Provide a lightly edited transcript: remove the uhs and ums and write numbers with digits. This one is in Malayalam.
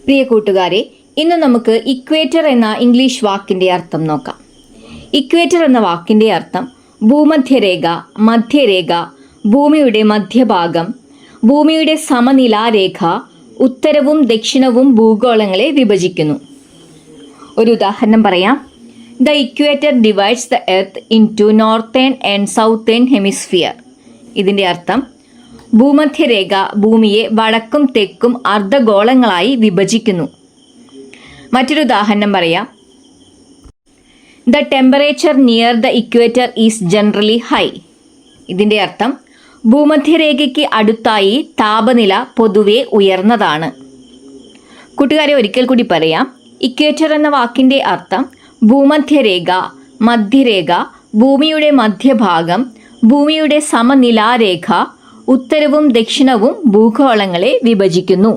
പ്രിയ കൂട്ടുകാരെ, ഇന്ന് നമുക്ക് ഇക്വേറ്റർ എന്ന ഇംഗ്ലീഷ് വാക്കിൻ്റെ അർത്ഥം നോക്കാം. ഇക്വേറ്റർ എന്ന വാക്കിൻ്റെ അർത്ഥം ഭൂമധ്യരേഖ, മധ്യരേഖ, ഭൂമിയുടെ മധ്യഭാഗം, ഭൂമിയുടെ സമനിലാരേഖ, ഉത്തരവും ദക്ഷിണവും ഭൂഗോളങ്ങളെ വിഭജിക്കുന്നു. ഒരു ഉദാഹരണം പറയാം. The equator divides the earth into northern and southern hemisphere. ഇതിൻ്റെ അർത്ഥം ഭൂമധ്യരേഖ ഭൂമിയെ വടക്കും തെക്കും അർദ്ധഗോളങ്ങളായി വിഭജിക്കുന്നു. മറ്റൊരു ഉദാഹരണം പറയാം. The temperature near the equator is generally high. ഇതിൻ്റെ അർത്ഥം ഭൂമധ്യരേഖയ്ക്ക് അടുത്തായി താപനില പൊതുവെ ഉയർന്നതാണ്. കൂട്ടുകാരെ, ഒരിക്കൽ കൂടി പറയാം. ഇക്വേറ്റർ എന്ന വാക്കിൻ്റെ അർത്ഥം ഭൂമധ്യരേഖ, മധ്യരേഖ, ഭൂമിയുടെ മധ്യഭാഗം, ഭൂമിയുടെ സമനിലാരേഖ, ഉത്തരവും ദക്ഷിണവും ഭൂഗോളങ്ങളെ വിഭജിക്കുന്നു.